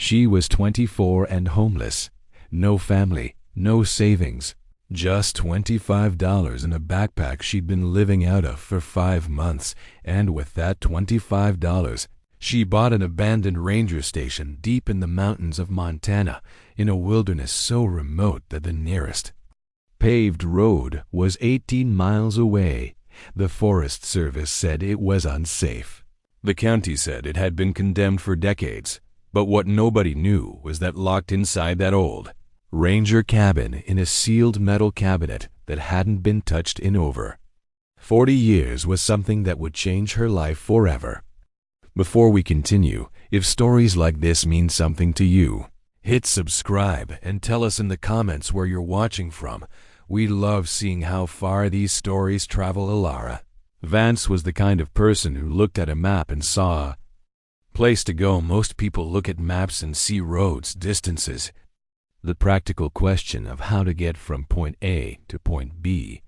She was 24 and homeless. No family, no savings. Just $25 in a backpack she'd been living out of for 5 months, and with that $25, she bought an abandoned ranger station deep in the mountains of Montana, in a wilderness so remote that the nearest paved road was 18 miles away. The Forest Service said it was unsafe. The county said it had been condemned for decades, but what nobody knew was that locked inside that old ranger cabin in a sealed metal cabinet that hadn't been touched in over 40 years was something that would change her life forever. Before we continue, if stories like this mean something to you, hit subscribe and tell us in the comments where you're watching from. We love seeing how far these stories travel. Elara Vance was the kind of person who looked at a map and saw a place to go. Most people look at maps and see roads, distances, the practical question of how to get from point A to point B.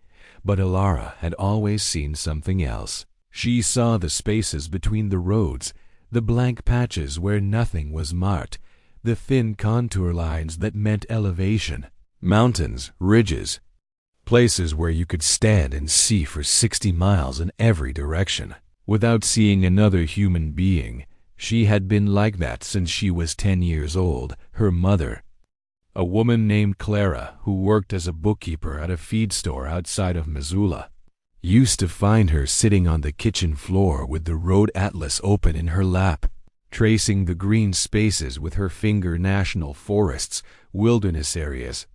But Elara had always seen something else. She saw the spaces between the roads, the blank patches where nothing was marked, the thin contour lines that meant elevation, mountains, ridges, places where you could stand and see for 60 miles in every direction without seeing another human being. She had been like that since she was 10 years old. Her mother, a woman named Clara, who worked as a bookkeeper at a feed store outside of Missoula, used to find her sitting on the kitchen floor with the road atlas open in her lap, tracing the green spaces with her finger. National forests, wilderness areas,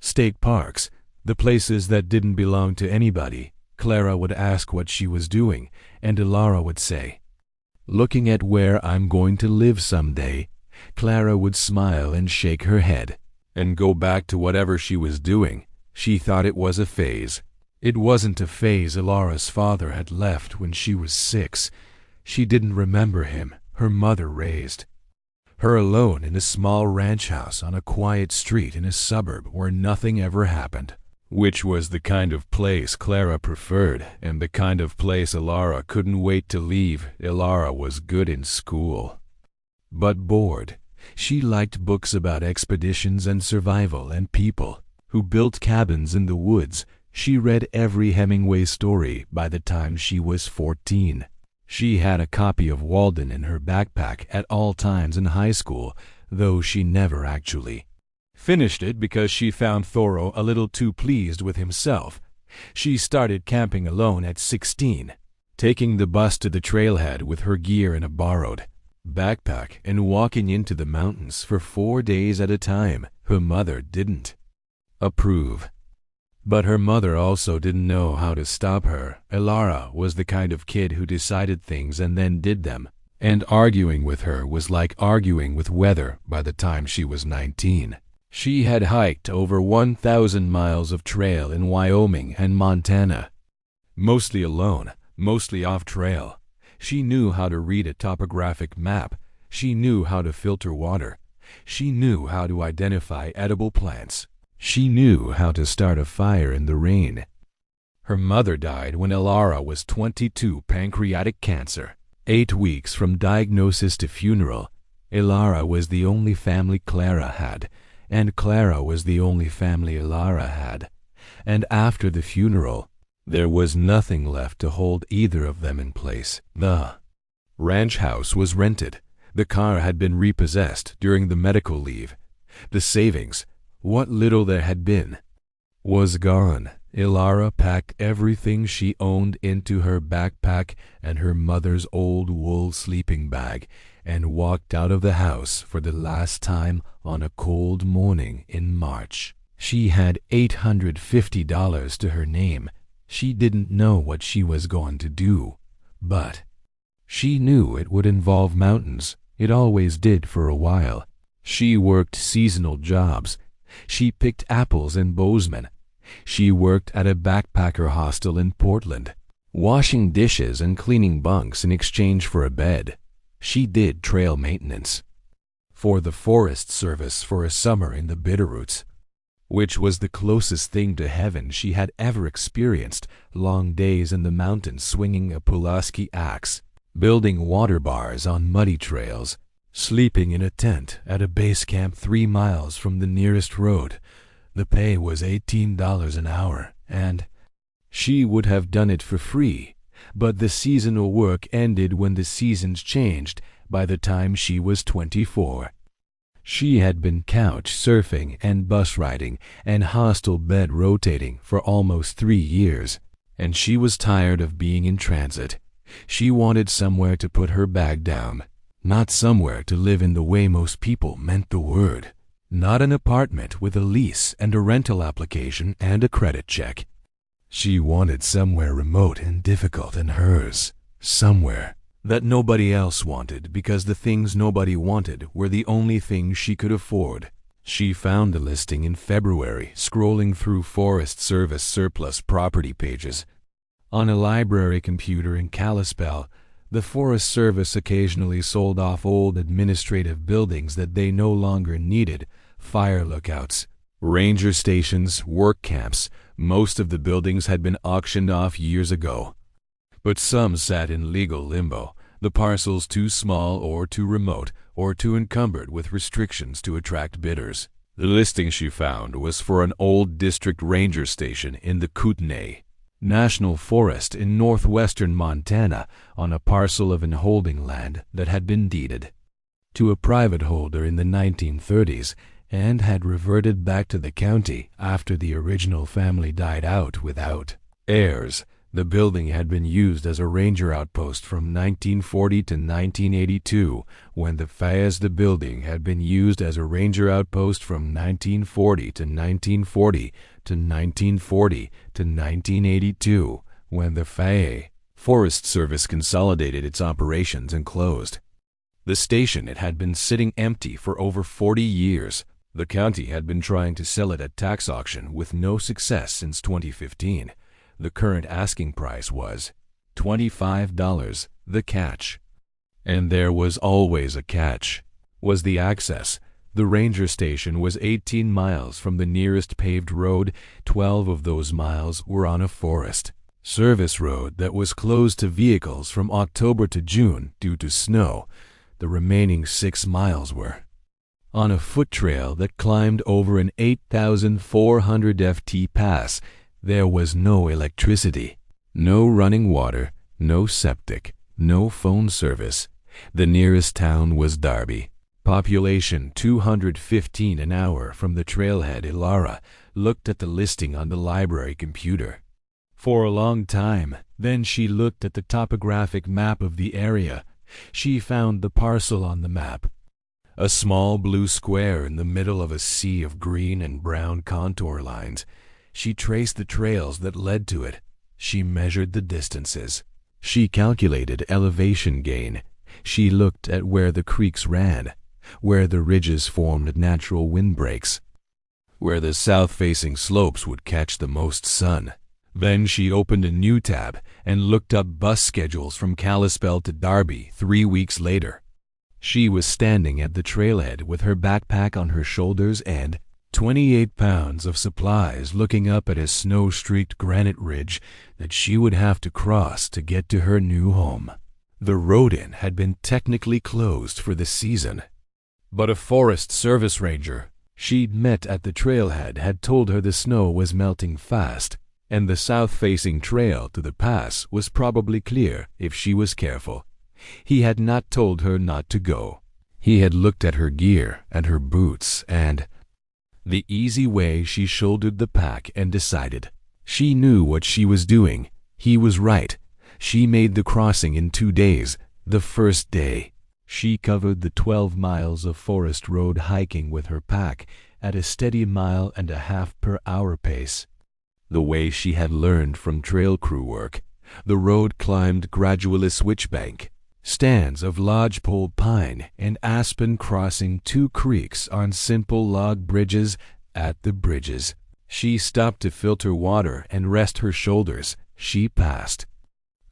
state parks, the places that didn't belong to anybody. Clara would ask what she was doing, and Elara would say, "Looking at where I'm going to live someday." Clara would smile and shake her head and go back to whatever she was doing. She thought it was a phase. It wasn't a phase. Elara's father had left when she was 6. She didn't remember him. Her mother raised her alone in a small ranch house on a quiet street in a suburb where nothing ever happened, which was the kind of place Clara preferred and the kind of place Elara couldn't wait to leave. Elara was good in school, but bored. She liked books about expeditions and survival and people who built cabins in the woods. She read every Hemingway story by the time she was 14. She had a copy of Walden in her backpack at all times in high school, though she never actually finished it because she found Thoreau a little too pleased with himself. She started camping alone at 16, taking the bus to the trailhead with her gear in a borrowed backpack and walking into the mountains for 4 days at a time. Her mother didn't approve, but her mother also didn't know how to stop her. Elara was the kind of kid who decided things and then did them, and arguing with her was like arguing with weather. By the time she was 19, she had hiked over 1,000 miles of trail in Wyoming and Montana, mostly alone, mostly off-trail. She knew how to read a topographic map. She knew how to filter water. She knew how to identify edible plants. She knew how to start a fire in the rain. Her mother died when Elara was 22, pancreatic cancer. 8 weeks from diagnosis to funeral. Elara was the only family Clara had, and Clara was the only family Elara had. And after the funeral, there was nothing left to hold either of them in place. The ranch house was rented. The car had been repossessed during the medical leave. The savings, what little there had been, was gone. Elara packed everything she owned into her backpack and her mother's old wool sleeping bag and walked out of the house for the last time on a cold morning in March. She had $850 to her name. She didn't know what she was going to do, but she knew it would involve mountains. It always did for a while. She worked seasonal jobs. She picked apples in Bozeman. She worked at a backpacker hostel in Portland, washing dishes and cleaning bunks in exchange for a bed. She did trail maintenance for the Forest Service for a summer in the Bitterroots, which was the closest thing to heaven she had ever experienced. Long days in the mountains swinging a Pulaski axe, building water bars on muddy trails, sleeping in a tent at a base camp 3 miles from the nearest road. The pay was $18 an hour, and she would have done it for free, but the seasonal work ended when the seasons changed by the time she was 24. She had been couch surfing and bus riding and hostel bed rotating for almost 3 years, and she was tired of being in transit. She wanted somewhere to put her bag down, not somewhere to live in the way most people meant the word. Not an apartment with a lease and a rental application and a credit check. She wanted somewhere remote and difficult and hers, somewhere that nobody else wanted because the things nobody wanted were the only things she could afford. She found the listing in February, scrolling through Forest Service surplus property pages. On a library computer in Kalispell, the Forest Service occasionally sold off old administrative buildings that they no longer needed: fire lookouts, ranger stations, work camps. Most of the buildings had been auctioned off years ago, but some sat in legal limbo, the parcels too small or too remote or too encumbered with restrictions to attract bidders. The listing she found was for an old district ranger station in the Kootenay National Forest in northwestern Montana, on a parcel of enholding land that had been deeded to a private holder in the 1930s and had reverted back to the county after the original family died out without heirs. The building had been used as a ranger outpost from 1940 to 1982, when the building had been used as a ranger outpost from 1940 to 1940 to 1940 to 1982, when the Forest Service consolidated its operations and closed the station. It had been sitting empty for over 40 years. The county had been trying to sell it at tax auction with no success since 2015. The current asking price was $25. The catch, and there was always a catch, was the access. The ranger station was 18 miles from the nearest paved road. 12 of those miles were on a Forest Service road that was closed to vehicles from October to June due to snow. The remaining 6 miles were on a foot trail that climbed over an 8,400 FT pass. There was no electricity, no running water, no septic, no phone service. The nearest town was Darby. Population 215 an hour from the trailhead. Elara looked at the listing on the library computer for a long time. Then she looked at the topographic map of the area. She found the parcel on the map, a small blue square in the middle of a sea of green and brown contour lines. She traced the trails that led to it. She measured the distances. She calculated elevation gain. She looked at where the creeks ran, where the ridges formed natural windbreaks, where the south-facing slopes would catch the most sun. Then she opened a new tab and looked up bus schedules from Kalispell to Darby 3 weeks later. She was standing at the trailhead with her backpack on her shoulders and 28 pounds of supplies, looking up at a snow-streaked granite ridge that she would have to cross to get to her new home. The road in had been technically closed for the season, but a Forest Service ranger she'd met at the trailhead had told her the snow was melting fast, and the south-facing trail to the pass was probably clear if she was careful. He had not told her not to go. He had looked at her gear and her boots and the easy way she shouldered the pack and decided. She knew what she was doing. He was right. She made the crossing in 2 days. The first day, she covered the 12 miles of forest road hiking with her pack at a steady 1.5 miles per hour pace, the way she had learned from trail crew work. The road climbed gradually switchbank, stands of lodgepole pine and aspen crossing 2 creeks on simple log bridges. At the bridges, she stopped to filter water and rest her shoulders. She passed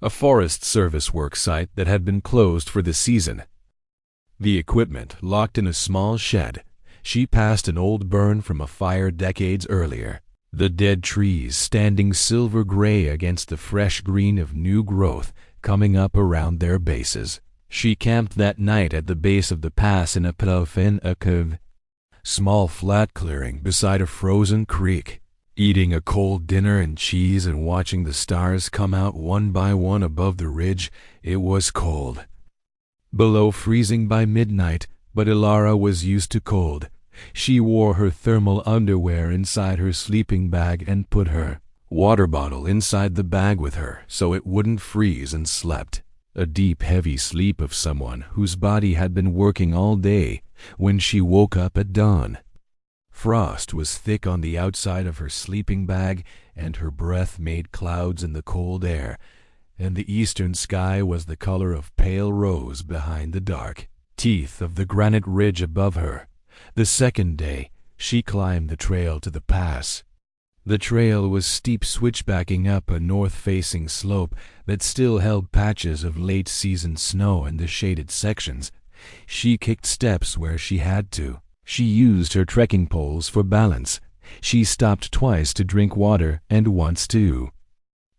a Forest Service work site that had been closed for the season, the equipment locked in a small shed. She passed an old burn from a fire decades earlier, the dead trees standing silver gray against the fresh green of new growth coming up around their bases. She camped that night at the base of the pass in a cave, small flat clearing beside a frozen creek, eating a cold dinner and cheese and watching the stars come out one by one above the ridge. It was cold, below freezing by midnight, but Elara was used to cold. She wore her thermal underwear inside her sleeping bag and put her water bottle inside the bag with her so it wouldn't freeze, and slept a deep, heavy sleep of someone whose body had been working all day when she woke up at dawn. Frost was thick on the outside of her sleeping bag, and her breath made clouds in the cold air, and the eastern sky was the color of pale rose behind the dark teeth of the granite ridge above her. The second day, she climbed the trail to the pass. The trail was steep, switchbacking up a north-facing slope that still held patches of late-season snow in the shaded sections. She kicked steps where she had to. She used her trekking poles for balance. She stopped twice to drink water and once to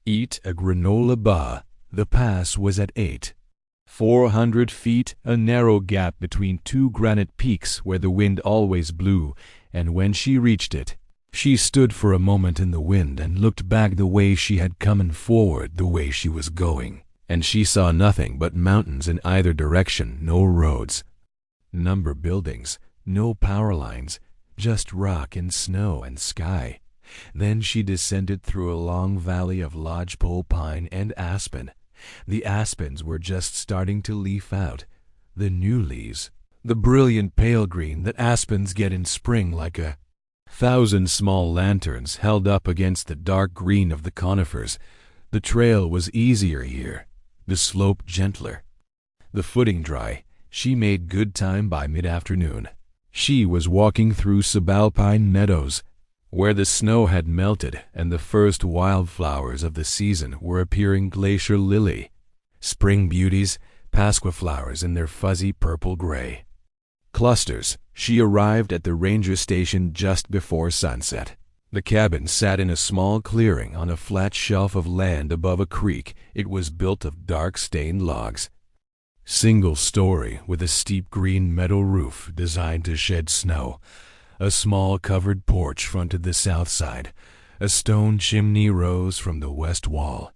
eat a granola bar. The pass was at 400 feet, a narrow gap between two granite peaks where the wind always blew, and when she reached it, she stood for a moment in the wind and looked back the way she had come and forward the way she was going, and she saw nothing but mountains in either direction, no roads, number buildings, no power lines, just rock and snow and sky. Then she descended through a long valley of lodgepole pine and aspen. The aspens were just starting to leaf out, the new leaves, the brilliant pale green that aspens get in spring, like 1,000 small lanterns held up against the dark green of the conifers. The trail was easier here, the slope gentler, the footing dry. She made good time by mid-afternoon. She was walking through subalpine meadows, where the snow had melted and the first wildflowers of the season were appearing: glacier lily, spring beauties, pasqua flowers in their fuzzy purple-gray clusters. She arrived at the ranger station just before sunset. The cabin sat in a small clearing on a flat shelf of land above a creek. It was built of dark stained logs, single story, with a steep green metal roof designed to shed snow. A small covered porch fronted the south side. A stone chimney rose from the west wall.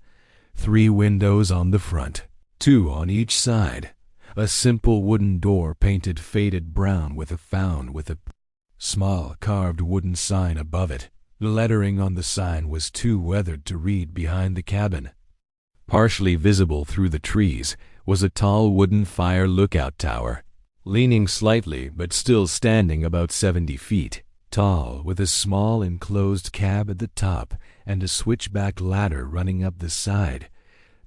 3 windows on the front, 2 on each side. A simple wooden door painted faded brown with a small carved wooden sign above it. The lettering on the sign was too weathered to read behind the cabin. Partially visible through the trees was a tall wooden fire lookout tower, leaning slightly but still standing about 70 feet tall, with a small enclosed cab at the top and a switchback ladder running up the side.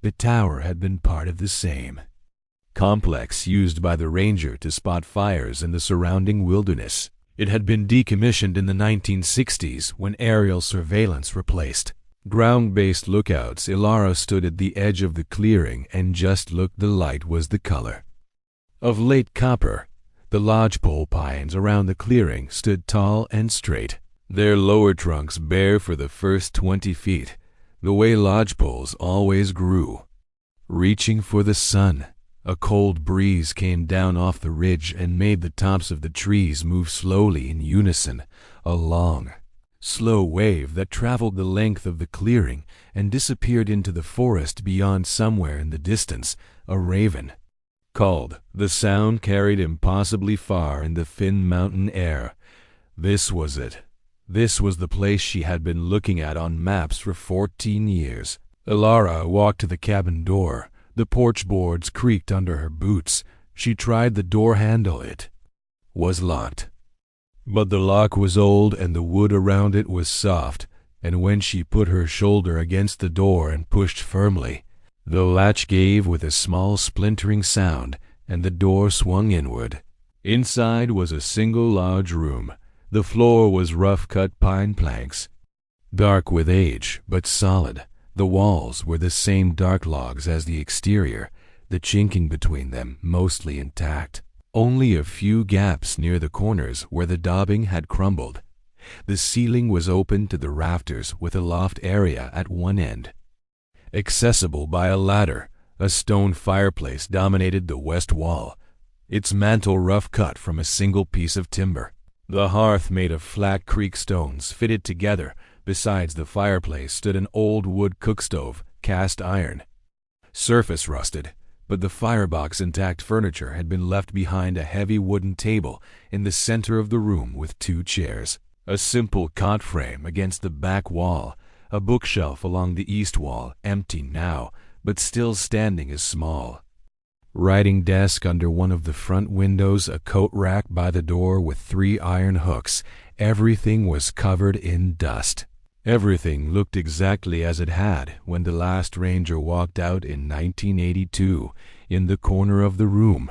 The tower had been part of the same complex used by the ranger to spot fires in the surrounding wilderness. It had been decommissioned in the 1960s when aerial surveillance replaced ground-based lookouts. Elara stood at the edge of the clearing and just looked. The light was the color of late copper. The lodgepole pines around the clearing stood tall and straight, their lower trunks bare for the first 20 feet, the way lodgepoles always grew, reaching for the sun. A cold breeze came down off the ridge and made the tops of the trees move slowly in unison, a long, slow wave that traveled the length of the clearing and disappeared into the forest beyond. Somewhere in the distance, a raven called. The sound carried impossibly far in the thin mountain air. This was it. This was the place she had been looking at on maps for 14 years. Elara walked to the cabin door. The porch boards creaked under her boots. She tried the door handle. It was locked, but the lock was old and the wood around it was soft, and when she put her shoulder against the door and pushed firmly, the latch gave with a small splintering sound, and the door swung inward. Inside was a single large room. The floor was rough-cut pine planks, dark with age, but solid. The walls were the same dark logs as the exterior, the chinking between them mostly intact. Only a few gaps near the corners where the daubing had crumbled. The ceiling was open to the rafters with a loft area at one end, accessible by a ladder. A stone fireplace dominated the west wall, its mantel rough cut from a single piece of timber. The hearth made of flat creek stones fitted together. Besides the fireplace stood an old wood cookstove, cast iron. Surface rusted, but the firebox intact furniture had been left behind a heavy wooden table in the center of the room with 2 chairs, a simple cot frame against the back wall, a bookshelf along the east wall, empty now, but still standing as small. Writing desk under one of the front windows, a coat rack by the door with 3 iron hooks. Everything was covered in dust. Everything looked exactly as it had when the last ranger walked out in 1982 in the corner of the room.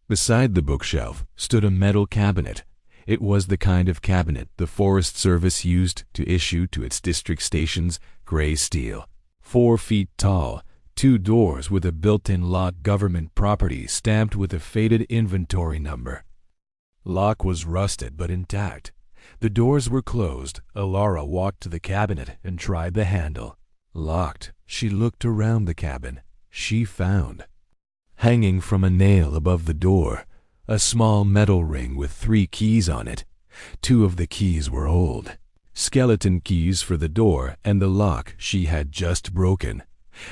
Beside the bookshelf stood a metal cabinet. It was the kind of cabinet the Forest Service used to issue to its district stations, gray steel, 4 feet tall, 2 doors with a built-in lock, government property stamped with a faded inventory number. Lock was rusted but intact. The doors were closed. Elara walked to the cabinet and tried the handle. Locked. She looked around the cabin. She found, hanging from a nail above the door, a small metal ring with 3 keys on it. 2 of the keys were old, skeleton keys for the door and the lock she had just broken.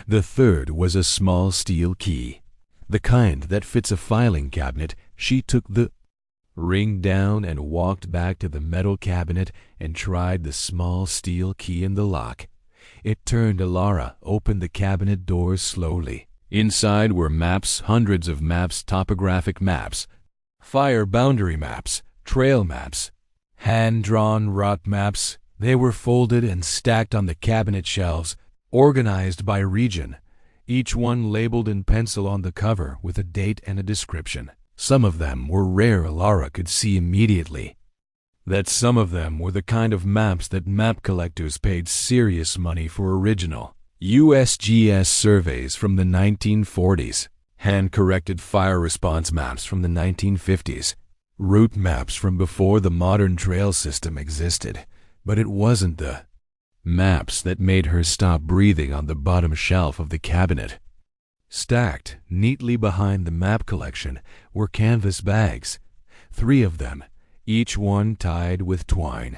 The 3rd was a small steel key, the kind that fits a filing cabinet. She took the ring down and walked back to the metal cabinet and tried the small steel key in the lock. It turned. Elara opened the cabinet door slowly. Inside were maps, hundreds of maps, topographic maps, fire boundary maps, trail maps, hand-drawn route maps. They were folded and stacked on the cabinet shelves, organized by region, each one labeled in pencil on the cover with a date and a description. Some of them were rare. Elara could see immediately that some of them were the kind of maps that map collectors paid serious money for. Original USGS surveys from the 1940s, hand-corrected fire response maps from the 1950s, route maps from before the modern trail system existed. But it wasn't the maps that made her stop breathing on the bottom shelf of the cabinet. Stacked neatly behind the map collection were canvas bags, 3 of them, each one tied with twine.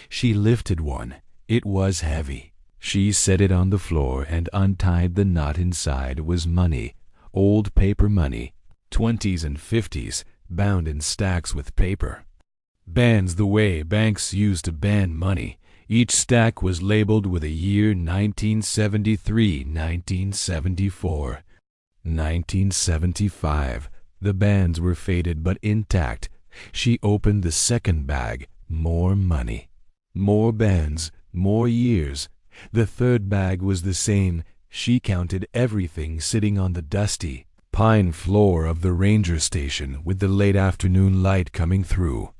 She lifted one. It was heavy. She set it on the floor and untied the knot. Inside was money, old paper money, 20s and 50s, bound in stacks with paper. Bands the way banks used to band money. Each stack was labeled with a year: 1973, 1974, 1975. The bands were faded but intact. She opened the 2nd bag. More money. More bands. More years. The 3rd bag was the same. She counted everything sitting on the dusty pine floor of the ranger station with the late afternoon light coming through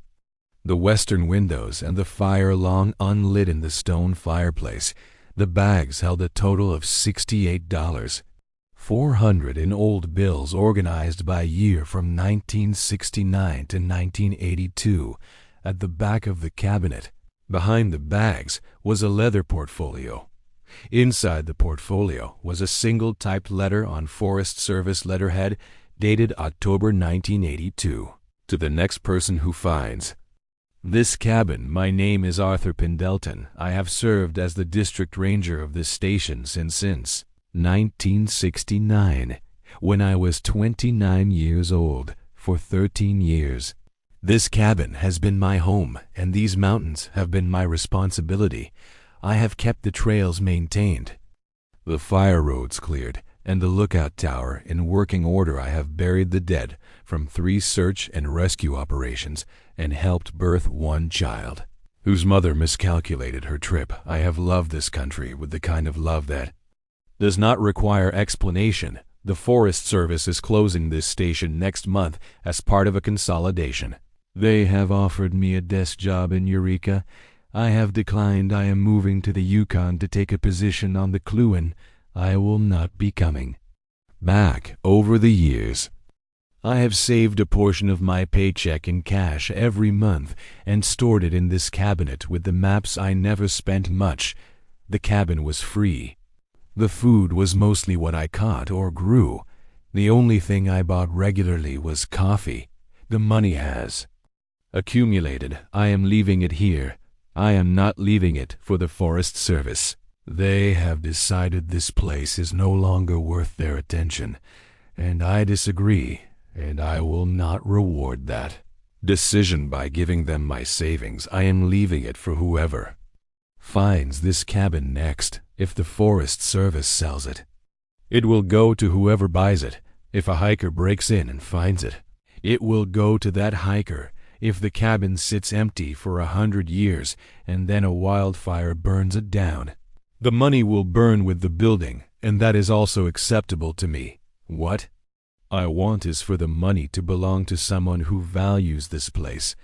the western windows and the fire long unlit in the stone fireplace. The bags held a total of $68, 400 in old bills organized by year from 1969 to 1982. At the back of the cabinet, behind the bags, was a leather portfolio. Inside the portfolio was a single typed letter on Forest Service letterhead dated October 1982. To the next person who finds this cabin, my name is Arthur Pendleton. I have served as the district ranger of this station since 1969, when I was 29 years old, for 13 years. This cabin has been my home, and these mountains have been my responsibility. I have kept the trails maintained, the fire roads cleared, and the lookout tower in working order. I have buried the dead from 3 search and rescue operations and helped birth 1 child, whose mother miscalculated her trip. I have loved this country with the kind of love that does not require explanation. The Forest Service is closing this station next month as part of a consolidation. They have offered me a desk job in Eureka. I have declined. I am moving to the Yukon to take a position on the Kluin. I will not be coming back. Over the years, I have saved a portion of my paycheck in cash every month and stored it in this cabinet with the maps. I never spent much. The cabin was free. The food was mostly what I caught or grew. The only thing I bought regularly was coffee. The money has accumulated. I am leaving it here. I am not leaving it for the Forest Service. They have decided this place is no longer worth their attention, and I disagree, and I will not reward that decision by giving them my savings. I am leaving it for whoever finds this cabin next. If the Forest Service sells it, it will go to whoever buys it. If a hiker breaks in and finds it, it will go to that hiker. If the cabin sits empty for 100 years and then a wildfire burns it down, the money will burn with the building, and that is also acceptable to me. What I want is for the money to belong to someone who values this place,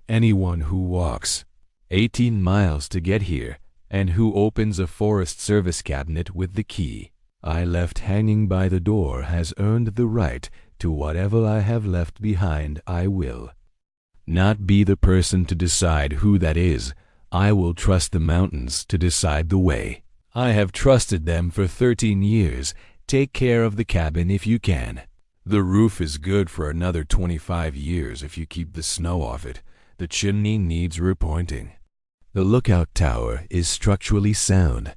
anyone who walks 18 miles to get here, and who opens a Forest Service cabinet with the key I left hanging by the door has earned the right to whatever I have left behind. I will not be the person to decide who that is. I will trust the mountains to decide the way. I have trusted them for 13 years. Take care of the cabin if you can. The roof is good for another 25 years if you keep the snow off it. The chimney needs repointing. The lookout tower is structurally sound,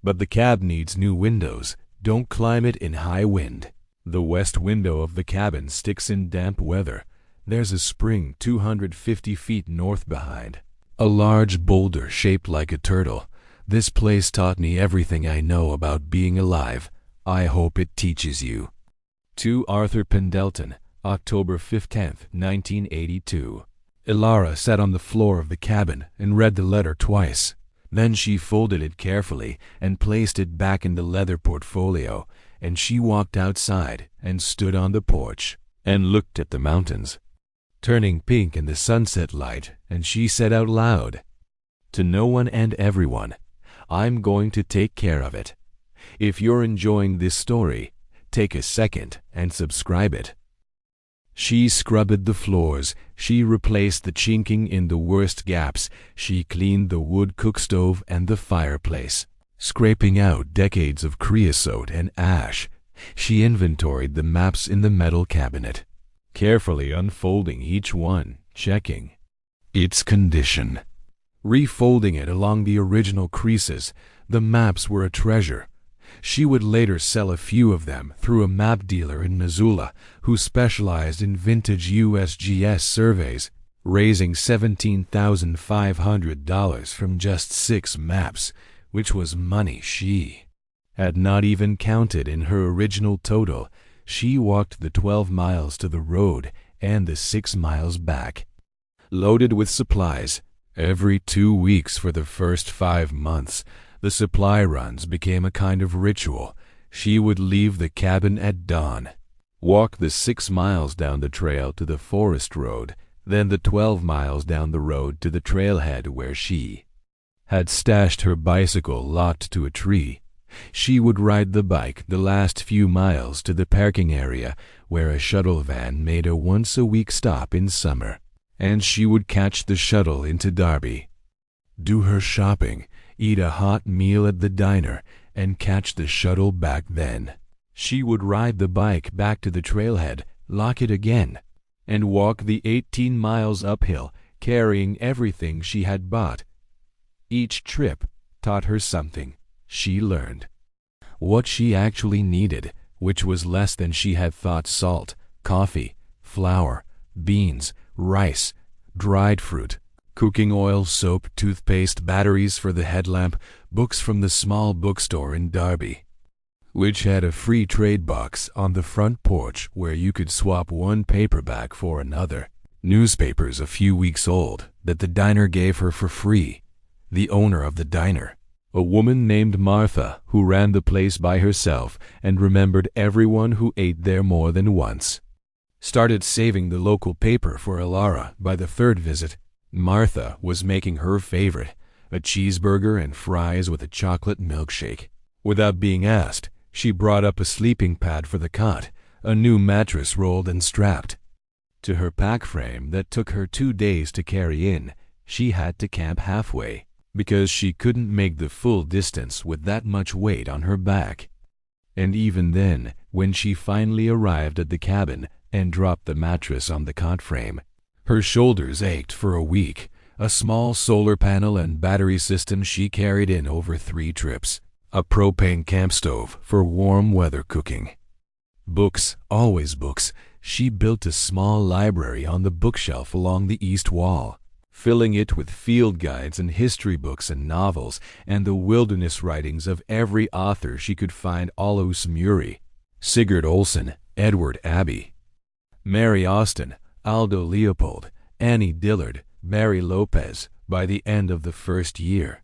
but the cab needs new windows. Don't climb it in high wind. The west window of the cabin sticks in damp weather. There's a spring 250 feet north behind, a large boulder shaped like a turtle. This place taught me everything I know about being alive. I hope it teaches you. To Arthur Pendleton, October 15, 1982. Elara sat on the floor of the cabin and read the letter twice. Then she folded it carefully and placed it back in the leather portfolio, and she walked outside and stood on the porch and looked at the mountains, turning pink in the sunset light, and she said out loud, "To no one and everyone, I'm going to take care of it. If you're enjoying this story, take a second and subscribe it." She scrubbed the floors, she replaced the chinking in the worst gaps, she cleaned the wood cookstove and the fireplace, scraping out decades of creosote and ash. She inventoried the maps in the metal cabinet, carefully unfolding each one, checking its condition, refolding it along the original creases. The maps were a treasure. She would later sell a few of them through a map dealer in Missoula who specialized in vintage USGS surveys, raising $17,500 from just 6 maps, which was money she had not even counted in her original total. She walked the 12 miles to the road and the 6 miles back, loaded with supplies. Every 2 weeks for the first 5 months, the supply runs became a kind of ritual. She would leave the cabin at dawn, walk the 6 miles down the trail to the forest road, then the 12 miles down the road to the trailhead where she had stashed her bicycle locked to a tree. She would ride the bike the last few miles to the parking area where a shuttle van made a once-a-week stop in summer, and she would catch the shuttle into Darby, do her shopping, eat a hot meal at the diner, and catch the shuttle back then. She would ride the bike back to the trailhead, lock it again, and walk the 18 miles uphill, carrying everything she had bought. Each trip taught her something. She learned what she actually needed, which was less than she had thought: salt, coffee, flour, beans, rice, dried fruit, cooking oil, soap, toothpaste, batteries for the headlamp, books from the small bookstore in Darby, which had a free trade box on the front porch where you could swap one paperback for another, newspapers a few weeks old that the diner gave her for free. The owner of the diner, a woman named Martha, who ran the place by herself and remembered everyone who ate there more than once, started saving the local paper for Elara. By the 3rd visit, Martha was making her favorite, a cheeseburger and fries with a chocolate milkshake. Without being asked, she brought up a sleeping pad for the cot, a new mattress rolled and strapped to her pack frame that took her 2 days to carry in. She had to camp halfway because she couldn't make the full distance with that much weight on her back. And even then, when she finally arrived at the cabin and dropped the mattress on the cot frame, her shoulders ached for a week. A small solar panel and battery system she carried in over 3 trips. A propane camp stove for warm weather cooking. Books, always books. She built a small library on the bookshelf along the east wall, filling it with field guides and history books and novels and the wilderness writings of every author she could find: Olaus Murie, Sigurd Olsen, Edward Abbey, Mary Austin, Aldo Leopold, Annie Dillard, Mary Lopez. By the end of the first year,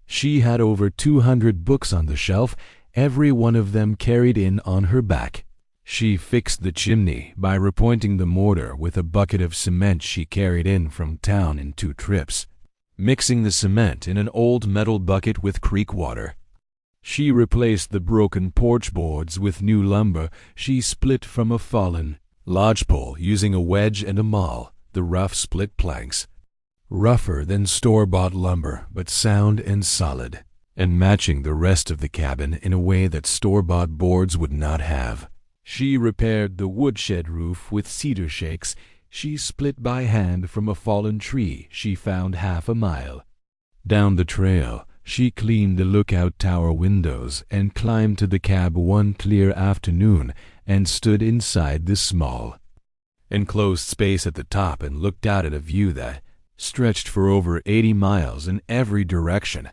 she had over 200 books on the shelf, every one of them carried in on her back. She fixed the chimney by repointing the mortar with a bucket of cement she carried in from town in 2 trips, mixing the cement in an old metal bucket with creek water. She replaced the broken porch boards with new lumber she split from a fallen lodgepole using a wedge and a maul, the rough split planks. Rougher than store-bought lumber, but sound and solid, and matching the rest of the cabin in a way that store-bought boards would not have. She repaired the woodshed roof with cedar shakes she split by hand from a fallen tree she found half a mile down the trail. She cleaned the lookout tower windows and climbed to the cab one clear afternoon and stood inside the small, enclosed space at the top and looked out at a view that stretched for over 80 miles in every direction,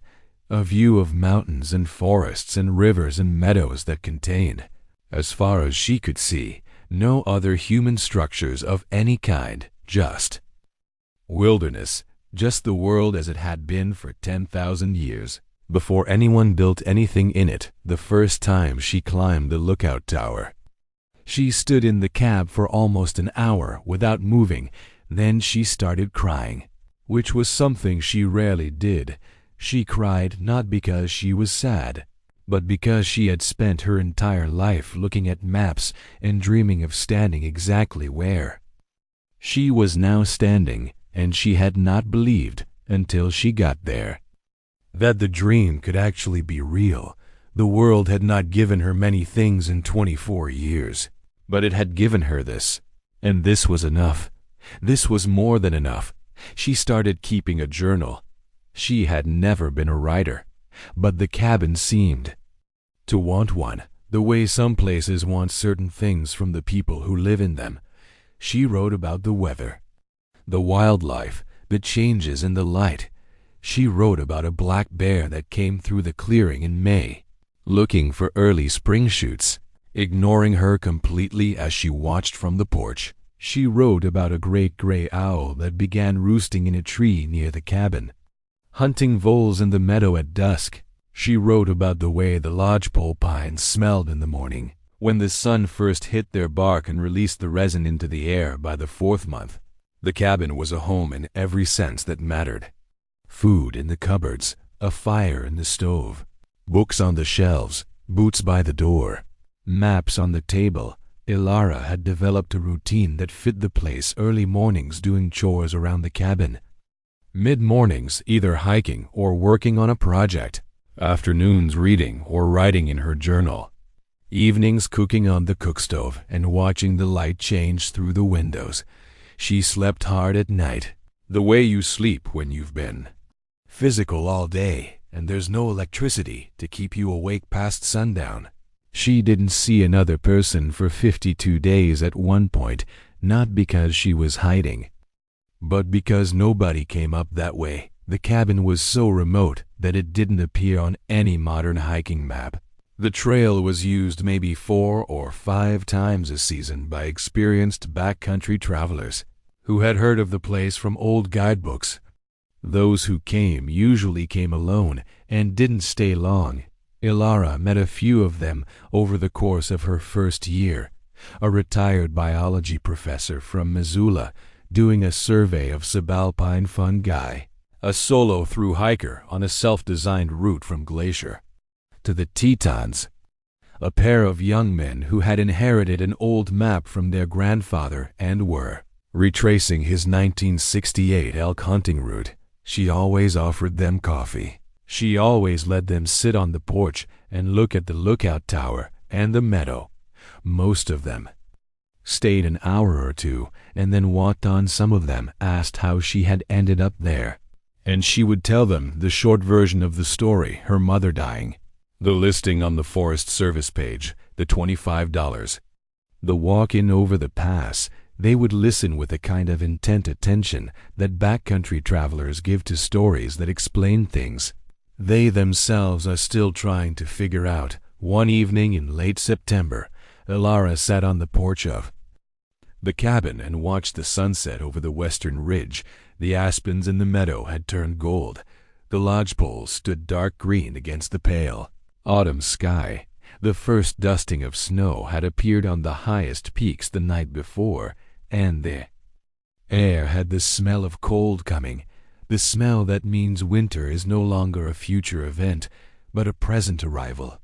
a view of mountains and forests and rivers and meadows that contained, as far as she could see, no other human structures of any kind, just wilderness, just the world as it had been for 10,000 years, before anyone built anything in it the first time she climbed the lookout tower. She stood in the cab for almost an hour without moving, then she started crying, which was something she rarely did. She cried not because she was sad, but because she had spent her entire life looking at maps and dreaming of standing exactly where she was now standing, and she had not believed, until she got there, that the dream could actually be real. The world had not given her many things in 24 years, but it had given her this, and this was enough. This was more than enough. She started keeping a journal. She had never been a writer, but the cabin seemed to want one, the way some places want certain things from the people who live in them. She wrote about the weather, the wildlife, the changes in the light. She wrote about a black bear that came through the clearing in May, looking for early spring shoots, ignoring her completely as she watched from the porch. She wrote about a great gray owl that began roosting in a tree near the cabin, hunting voles in the meadow at dusk. She wrote about the way the lodgepole pines smelled in the morning, when the sun first hit their bark and released the resin into the air. By the 4th month, the cabin was a home in every sense that mattered. Food in the cupboards, a fire in the stove, books on the shelves, boots by the door, maps on the table. Elara had developed a routine that fit the place: early mornings doing chores around the cabin, mid-mornings either hiking or working on a project, afternoons reading or writing in her journal, evenings cooking on the cookstove and watching the light change through the windows. She slept hard at night, the way you sleep when you've been physical all day and there's no electricity to keep you awake past sundown. She didn't see another person for 52 days at one point, not because she was hiding, but because nobody came up that way. The cabin was so remote that it didn't appear on any modern hiking map. The trail was used maybe 4 or 5 times a season by experienced backcountry travelers who had heard of the place from old guidebooks. Those who came usually came alone and didn't stay long. Elara met a few of them over the course of her first year. A retired biology professor from Missoula doing a survey of subalpine fungi, a solo-through hiker on a self-designed route from Glacier to the Tetons, a pair of young men who had inherited an old map from their grandfather and were retracing his 1968 elk hunting route, She always offered them coffee. She always let them sit on the porch and look at the lookout tower and the meadow. Most of them stayed an hour or two and then walked on. Some of them asked how she had ended up there, and she would tell them the short version of the story, her mother dying, the listing on the Forest Service page, the $25, the walk-in over the pass. They would listen with a kind of intent attention that backcountry travelers give to stories that explain things they themselves are still trying to figure out. One evening in late September, Elara sat on the porch of the cabin and watched the sunset over the western ridge. The aspens in the meadow had turned gold. The lodgepoles stood dark green against the pale autumn sky. The first dusting of snow had appeared on the highest peaks the night before, and the air had the smell of cold coming, the smell that means winter is no longer a future event, but a present arrival.